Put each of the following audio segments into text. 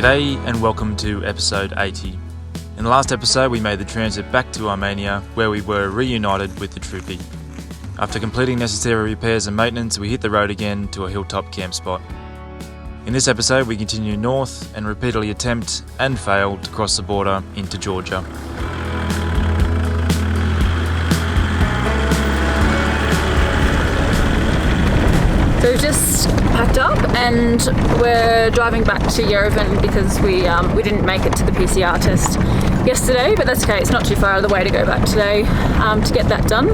G'day and welcome to episode 80. In the last episode we made the transit back to Armenia where we were reunited with the Troopy. After completing necessary repairs and maintenance we hit the road again to a hilltop camp spot. In this episode we continue north and repeatedly attempt and fail to cross the border into Georgia. So we've just packed up and we're driving back to Yerevan because we didn't make it to the PCR test yesterday, but that's okay, it's not too far out of the way to go back today to get that done.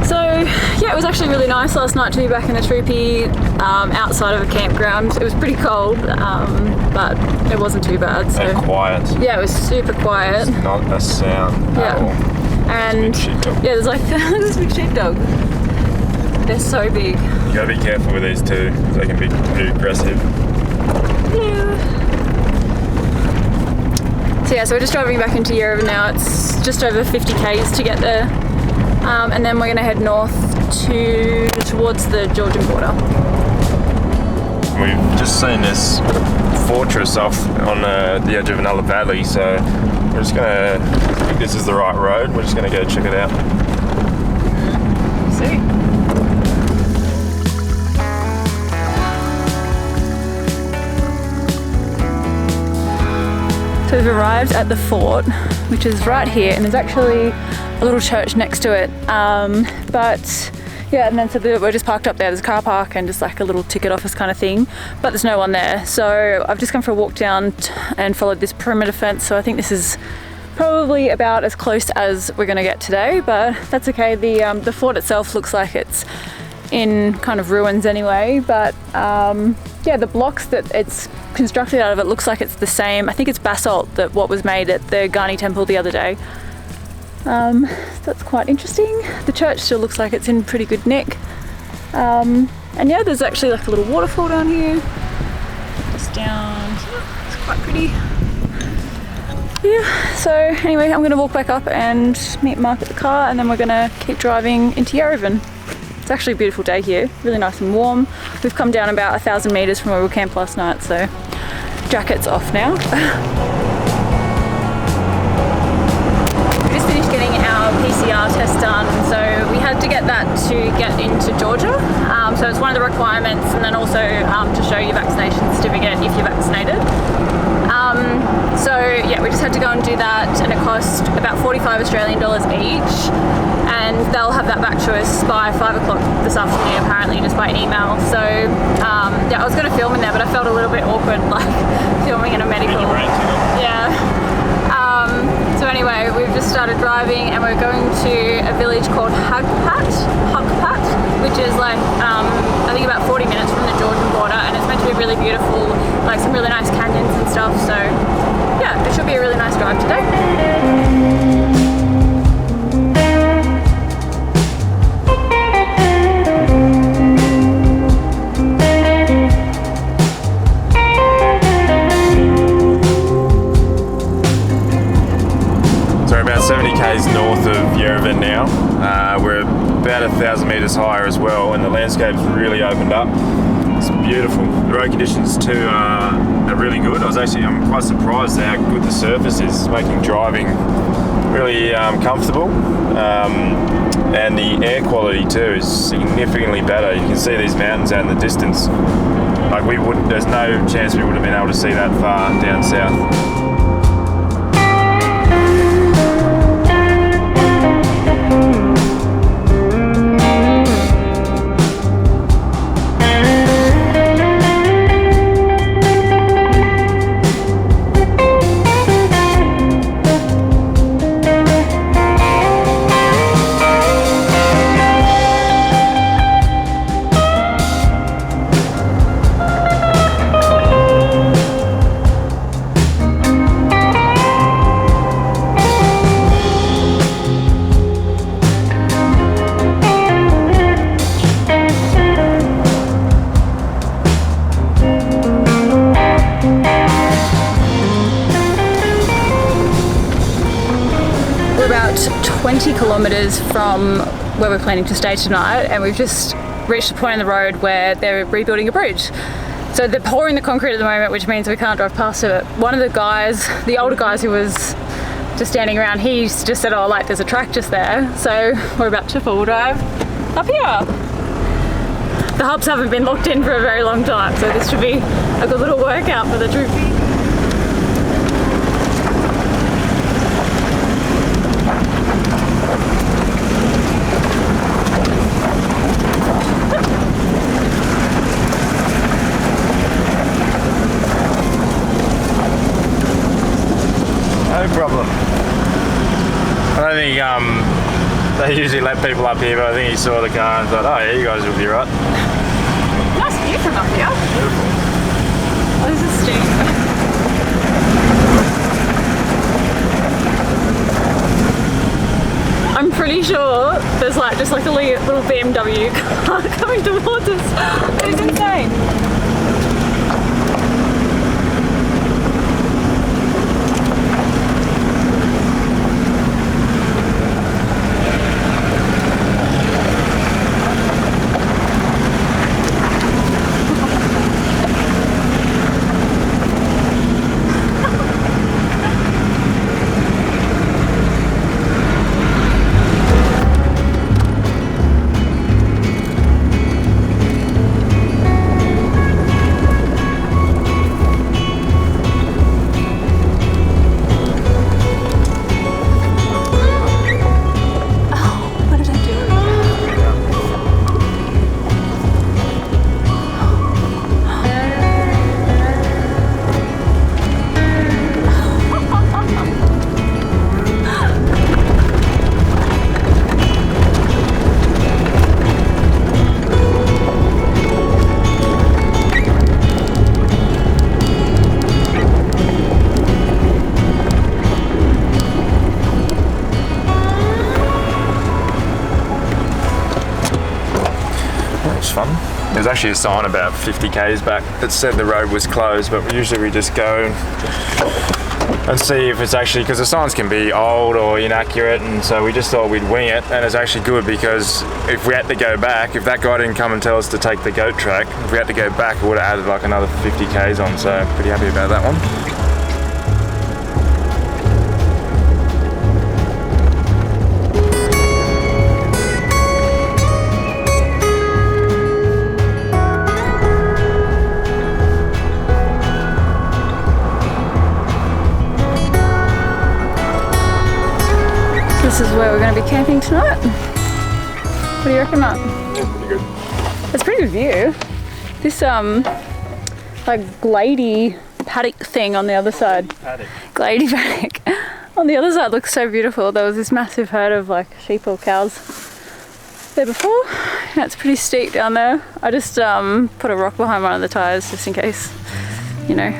So yeah, it was actually really nice last night to be back in the Troopy outside of a campground. It was pretty cold, but it wasn't too bad. So. And quiet. Yeah, it was super quiet. It's not a sound at all. And yeah, there's like this big sheepdog. They're so big. You gotta be careful with these too, they can be pretty aggressive. Yeah. So yeah, so we're just driving back into Yerevan now. It's just over 50 k's to get there. And then we're gonna head north towards the Georgian border. We've just seen this fortress off on the edge of another valley, so we're just gonna, I think this is the right road, we're just gonna go check it out. See? So we've arrived at the fort, which is right here, and there's actually a little church next to it. But yeah, and then so we're just parked up there. There's a car park and just like a little ticket office kind of thing, but there's no one there. So I've just come for a walk down and followed this perimeter fence. So I think this is probably about as close as we're going to get today, but that's okay. The fort itself looks like it's in kind of ruins anyway, but yeah, the blocks that it's constructed out of, it looks like it's the same. I think it's basalt that what was made at the Ghani temple the other day. So that's quite interesting. The church still looks like it's in pretty good nick. And yeah, there's actually like a little waterfall down here. Just down, it's quite pretty. Yeah, so anyway, I'm gonna walk back up and meet Mark at the car, and then we're gonna keep driving into Yerevan. It's actually a beautiful day here, really nice and warm. We've come down about 1,000 meters from where we camped last night, so jacket's off now. We just finished getting our PCR test done, so we had to get that to get into Georgia. So it's one of the requirements, and then also to show your vaccination certificate if you're vaccinated. So yeah, we just had to go and do that, and it cost about 45 Australian dollars each, and they'll have that back to us by 5 o'clock this afternoon apparently, just by email. So yeah, I was going to film in there, but I felt a little bit awkward like filming in a medical. Yeah. So anyway, we've just started driving and we're going to a village called Hugpat, which is like I think about 40 minutes from the Georgian border, and it's meant to be really beautiful, like some really nice canyons and stuff. So yeah, it should be a really nice drive today. So we're about 70 k's north of Yerevan now. We're about 1,000 meters higher as well, and the landscape's really opened up. It's beautiful. The road conditions too are really good. I'm quite surprised at how good the surface is. It's making driving really comfortable, and the air quality too is significantly better. You can see these mountains out in the distance. Like there's no chance we would have been able to see that far down south. We're about 20 kilometres from where we're planning to stay tonight, and we've just reached a point in the road where they're rebuilding a bridge. So they're pouring the concrete at the moment, which means we can't drive past it. One of the guys, the older guys who was just standing around, he just said, oh, like there's a track just there. So we're about to full drive up here. The hubs haven't been locked in for a very long time, so this should be a good little workout for the Troopy. No problem. I don't think they usually let people up here, but I think he saw the car and thought, oh yeah, you guys will be right. Nice view from up here. Beautiful. Oh, this is steep. I'm pretty sure there's like just like a little BMW car coming towards us. It's insane. Fun. There's actually a sign about 50 k's back that said the road was closed, but usually we just go and see if it's actually, because the signs can be old or inaccurate, and so we just thought we'd wing it. And it's actually good because if we had to go back, if that guy didn't come and tell us to take the goat track, if we had to go back, it would have added like another 50 k's on, so pretty happy about that one. This is where we're going to be camping tonight. What do you reckon, Matt? Yeah, pretty good. It's a pretty good view. This like glady paddock thing on the other side. Paddock. Glady paddock. On the other side looks so beautiful. There was this massive herd of like sheep or cows there before. Yeah, it's pretty steep down there. I just put a rock behind one of the tyres just in case, you know.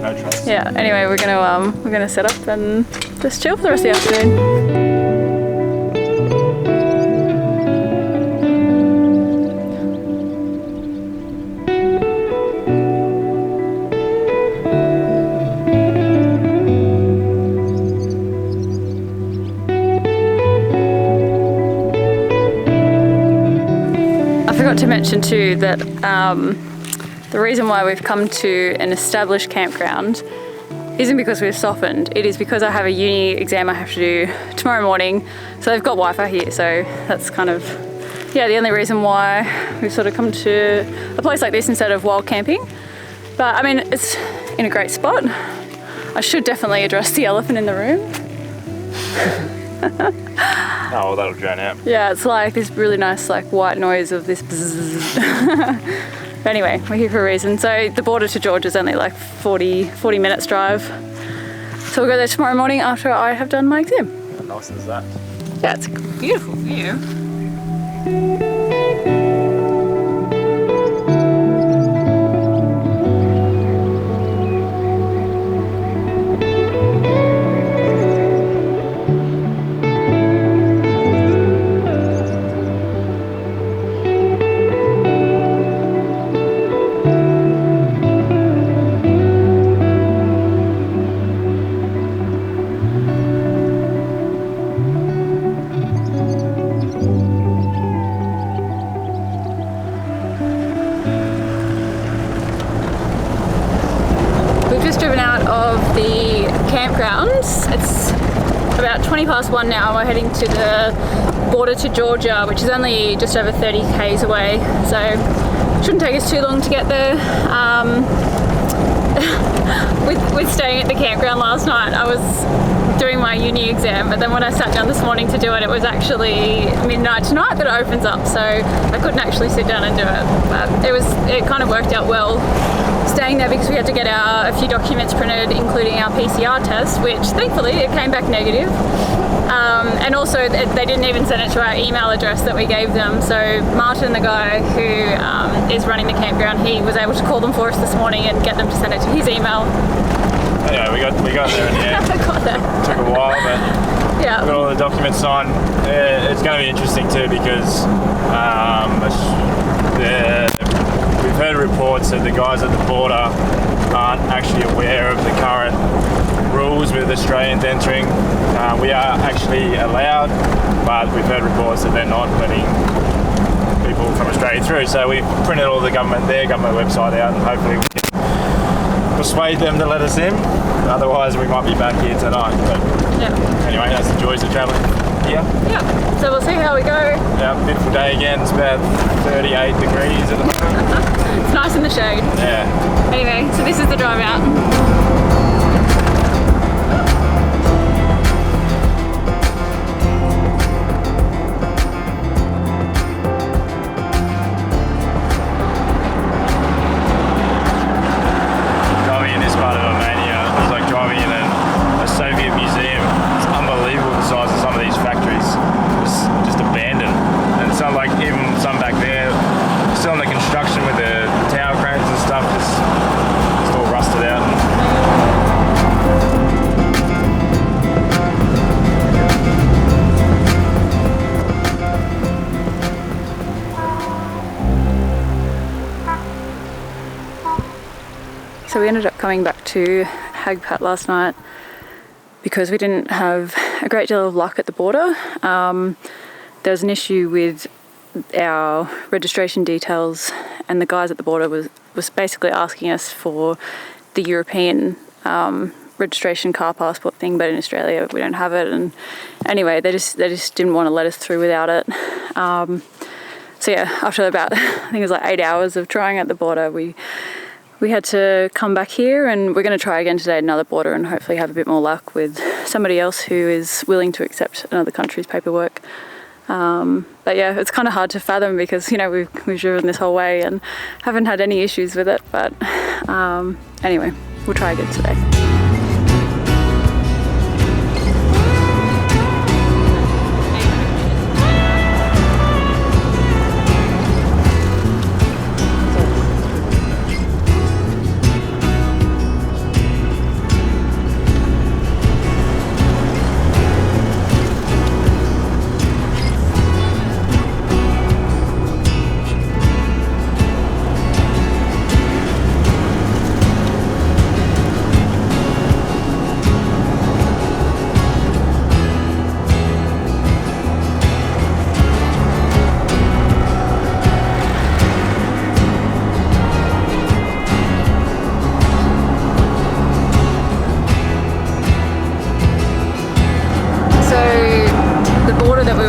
No trust. Yeah, anyway, we're gonna set up and just chill for the rest of the afternoon. I forgot to mention too that the reason why we've come to an established campground isn't because we've softened, it is because I have a uni exam I have to do tomorrow morning, so they've got Wi-Fi here, so that's kind of, yeah, the only reason why we've sort of come to a place like this instead of wild camping. But I mean, it's in a great spot. I should definitely address the elephant in the room. Oh, well, that'll drown out. Yeah, it's like this really nice like white noise of this bzzz. But anyway, we're here for a reason. So the border to Georgia is only like 40 minutes drive. So we'll go there tomorrow morning after I have done my exam. How nice is that? Yeah, it's a beautiful view. 20 past 1 now. We're heading to the border to Georgia, which is only just over 30 k's away, so shouldn't take us too long to get there. With staying at the campground last night, I was doing my uni exam, but then when I sat down this morning to do it, it was actually midnight tonight that it opens up, so I couldn't actually sit down and do it. But it kind of worked out well staying there, because we had to get a few documents printed, including our PCR test, which thankfully it came back negative. And also they didn't even send it to our email address that we gave them. So Martin, the guy who is running the campground, he was able to call them for us this morning and get them to send it to his email. Yeah, we got there in the end. Got there. Took a while, but yeah, we got all the documents signed. It's going to be interesting too, because we've heard reports that the guys at the border aren't actually aware of the current rules with Australians entering. We are actually allowed, but we've heard reports that they're not letting people from Australia through. So we've printed all their government website out, and hopefully we can persuade them to let us in. Otherwise, we might be back here tonight. But yeah. Anyway, that's the joys of travelling here. Yeah. So we'll see how we go. Yeah, beautiful day again. It's about 38 degrees at the moment. It's nice in the shade. Yeah. Anyway, so this is the drive out. So we ended up coming back to Hagpat last night because we didn't have a great deal of luck at the border. There was an issue with our registration details, and the guys at the border was basically asking us for the European registration car passport thing, but in Australia we don't have it. And anyway, they just didn't want to let us through without it. So yeah, after about, I think it was like 8 hours of trying at the border, we had to come back here, and we're going to try again today at another border and hopefully have a bit more luck with somebody else who is willing to accept another country's paperwork. But yeah, it's kind of hard to fathom because, you know, we've driven this whole way and haven't had any issues with it. But anyway, we'll try again today.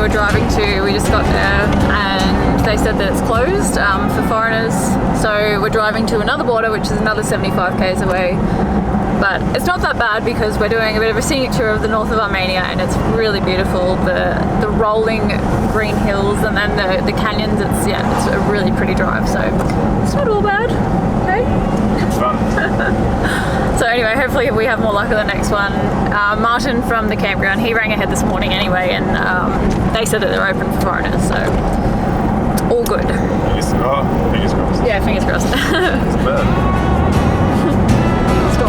Driving to, we just got there and they said that it's closed for foreigners, so we're driving to another border which is another 75 k's away, but it's not that bad because we're doing a bit of a scenic tour of the north of Armenia and it's really beautiful, the rolling green hills and then the canyons. It's a really pretty drive, so it's not all bad. Okay, it's fun. So anyway, hopefully we have more luck at the next one. Martin from the campground, he rang ahead this morning anyway, and they said that they're open for foreigners, so all good. Fingers crossed. Yeah, fingers crossed. It's bad. Let's go.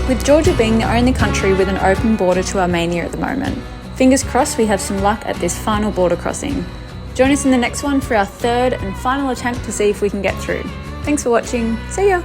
with Georgia being the only country with an open border to Armenia at the moment. Fingers crossed we have some luck at this final border crossing. Join us in the next one for our third and final attempt to see if we can get through. Thanks for watching. See ya!